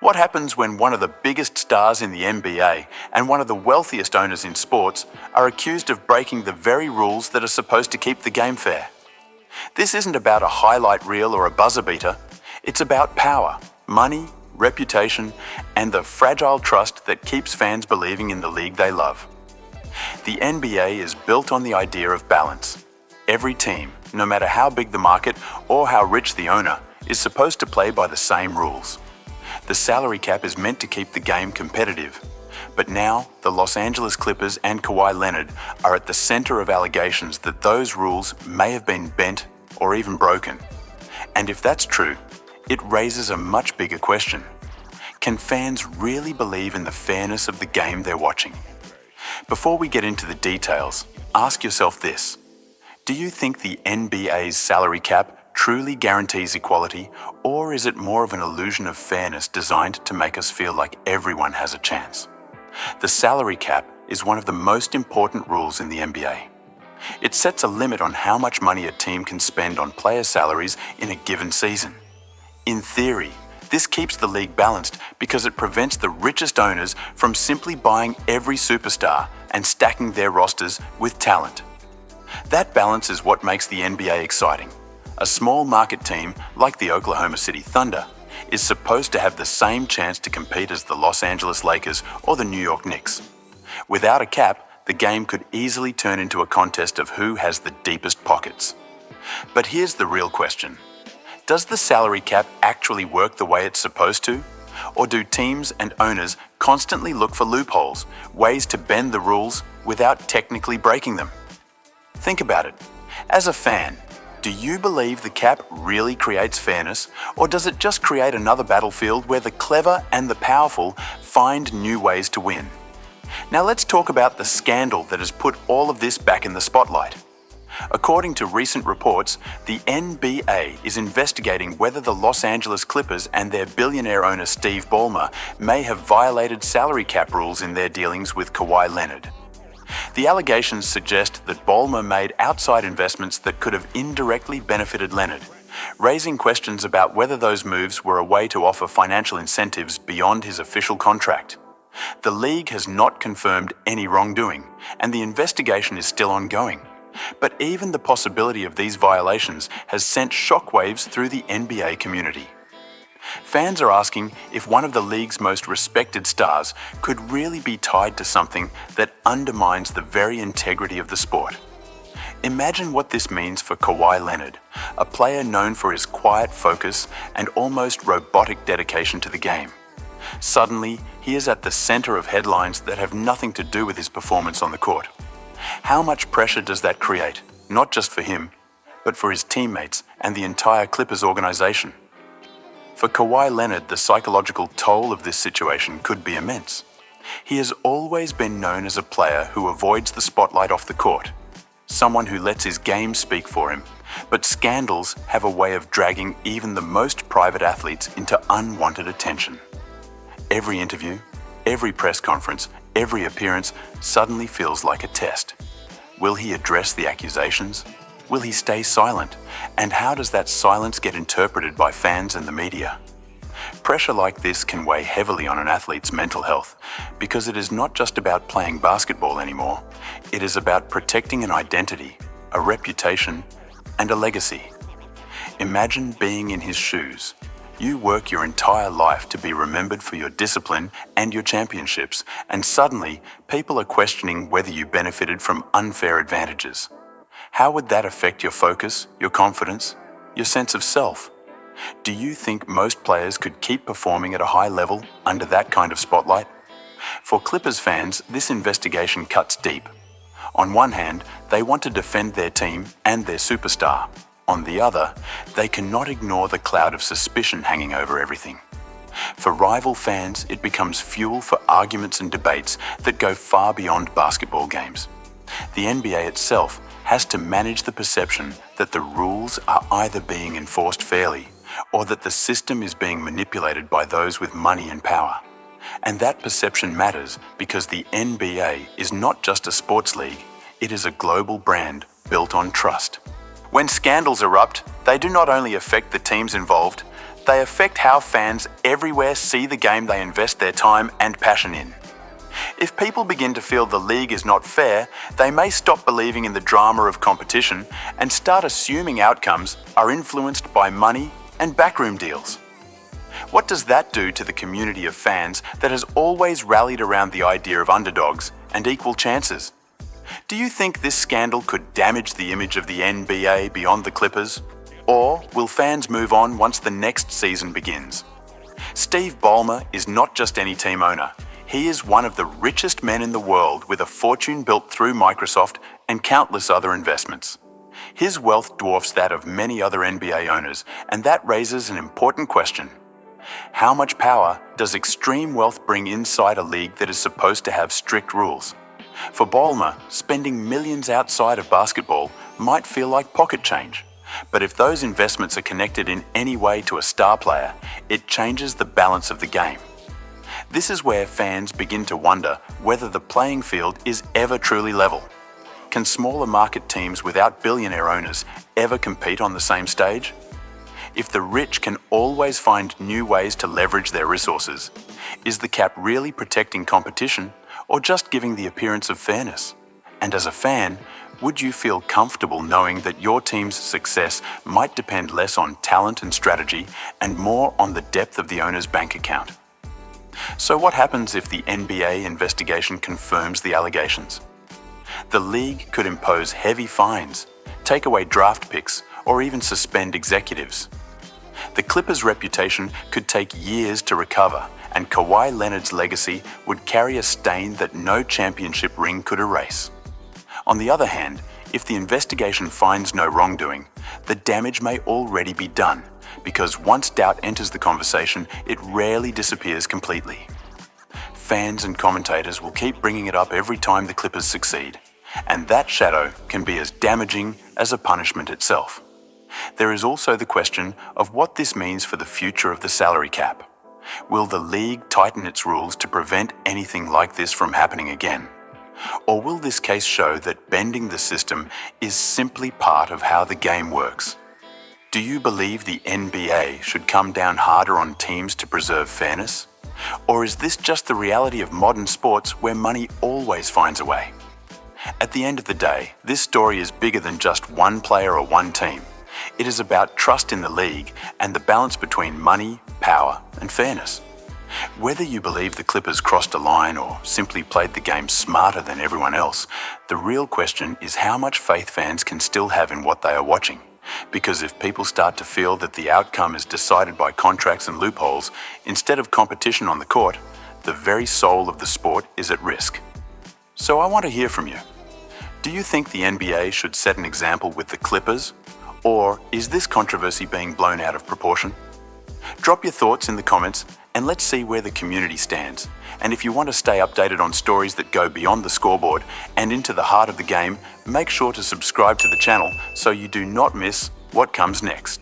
What happens when one of the biggest stars in the NBA and one of the wealthiest owners in sports are accused of breaking the very rules that are supposed to keep the game fair? This isn't about a highlight reel or a buzzer beater. It's about power, money, reputation, and the fragile trust that keeps fans believing in the league they love. The NBA is built on the idea of balance. Every team, no matter how big the market or how rich the owner, is supposed to play by the same rules. The salary cap is meant to keep the game competitive. But now, the Los Angeles Clippers and Kawhi Leonard are at the center of allegations that those rules may have been bent or even broken. And if that's true, it raises a much bigger question. Can fans really believe in the fairness of the game they're watching? Before we get into the details, ask yourself this. Do you think the NBA's salary cap truly guarantees equality, or is it more of an illusion of fairness designed to make us feel like everyone has a chance? The salary cap is one of the most important rules in the NBA. It sets a limit on how much money a team can spend on player salaries in a given season. In theory, this keeps the league balanced because it prevents the richest owners from simply buying every superstar and stacking their rosters with talent. That balance is what makes the NBA exciting. A small market team, like the Oklahoma City Thunder, is supposed to have the same chance to compete as the Los Angeles Lakers or the New York Knicks. Without a cap, the game could easily turn into a contest of who has the deepest pockets. But here's the real question. Does the salary cap actually work the way it's supposed to? Or do teams and owners constantly look for loopholes, ways to bend the rules without technically breaking them? Think about it. As a fan, do you believe the cap really creates fairness, or does it just create another battlefield where the clever and the powerful find new ways to win? Now let's talk about the scandal that has put all of this back in the spotlight. According to recent reports, the NBA is investigating whether the Los Angeles Clippers and their billionaire owner Steve Ballmer may have violated salary cap rules in their dealings with Kawhi Leonard. The allegations suggest that Ballmer made outside investments that could have indirectly benefited Leonard, raising questions about whether those moves were a way to offer financial incentives beyond his official contract. The league has not confirmed any wrongdoing, and the investigation is still ongoing. But even the possibility of these violations has sent shockwaves through the NBA community. Fans are asking if one of the league's most respected stars could really be tied to something that undermines the very integrity of the sport. Imagine what this means for Kawhi Leonard, a player known for his quiet focus and almost robotic dedication to the game. Suddenly, he is at the center of headlines that have nothing to do with his performance on the court. How much pressure does that create, not just for him, but for his teammates and the entire Clippers organization? For Kawhi Leonard, the psychological toll of this situation could be immense. He has always been known as a player who avoids the spotlight off the court, someone who lets his game speak for him, but scandals have a way of dragging even the most private athletes into unwanted attention. Every interview, every press conference, every appearance suddenly feels like a test. Will he address the accusations? Will he stay silent? And how does that silence get interpreted by fans and the media? Pressure like this can weigh heavily on an athlete's mental health because it is not just about playing basketball anymore. It is about protecting an identity, a reputation, and a legacy. Imagine being in his shoes. You work your entire life to be remembered for your discipline and your championships, and suddenly people are questioning whether you benefited from unfair advantages. How would that affect your focus, your confidence, your sense of self? Do you think most players could keep performing at a high level under that kind of spotlight? For Clippers fans, this investigation cuts deep. On one hand, they want to defend their team and their superstar. On the other, they cannot ignore the cloud of suspicion hanging over everything. For rival fans, it becomes fuel for arguments and debates that go far beyond basketball games. The NBA itself has to manage the perception that the rules are either being enforced fairly or that the system is being manipulated by those with money and power. And that perception matters because the NBA is not just a sports league, it is a global brand built on trust. When scandals erupt, they do not only affect the teams involved, They affect how fans everywhere see the game they invest their time and passion in. If people begin to feel the league is not fair, they may stop believing in the drama of competition and start assuming outcomes are influenced by money and backroom deals. What does that do to the community of fans that has always rallied around the idea of underdogs and equal chances? Do you think this scandal could damage the image of the NBA beyond the Clippers? Or will fans move on once the next season begins? Steve Ballmer is not just any team owner. He is one of the richest men in the world with a fortune built through Microsoft and countless other investments. His wealth dwarfs that of many other NBA owners, and that raises an important question. How much power does extreme wealth bring inside a league that is supposed to have strict rules? For Ballmer, spending millions outside of basketball might feel like pocket change. But if those investments are connected in any way to a star player, it changes the balance of the game. This is where fans begin to wonder whether the playing field is ever truly level. Can smaller market teams without billionaire owners ever compete on the same stage? If the rich can always find new ways to leverage their resources, is the cap really protecting competition or just giving the appearance of fairness? And as a fan, would you feel comfortable knowing that your team's success might depend less on talent and strategy and more on the depth of the owner's bank account? So what happens if the NBA investigation confirms the allegations? The league could impose heavy fines, take away draft picks, or even suspend executives. The Clippers' reputation could take years to recover, and Kawhi Leonard's legacy would carry a stain that no championship ring could erase. On the other hand, if the investigation finds no wrongdoing, the damage may already be done, because once doubt enters the conversation, it rarely disappears completely. Fans and commentators will keep bringing it up every time the Clippers succeed, and that shadow can be as damaging as a punishment itself. There is also the question of what this means for the future of the salary cap. Will the league tighten its rules to prevent anything like this from happening again? Or will this case show that bending the system is simply part of how the game works? Do you believe the NBA should come down harder on teams to preserve fairness? Or is this just the reality of modern sports where money always finds a way? At the end of the day, this story is bigger than just one player or one team. It is about trust in the league and the balance between money, power, and fairness. Whether you believe the Clippers crossed a line or simply played the game smarter than everyone else, the real question is how much faith fans can still have in what they are watching. Because if people start to feel that the outcome is decided by contracts and loopholes instead of competition on the court, the very soul of the sport is at risk. So I want to hear from you. Do you think the NBA should set an example with the Clippers? Or is this controversy being blown out of proportion? Drop your thoughts in the comments and let's see where the community stands. And if you want to stay updated on stories that go beyond the scoreboard and into the heart of the game, make sure to subscribe to the channel so you do not miss what comes next.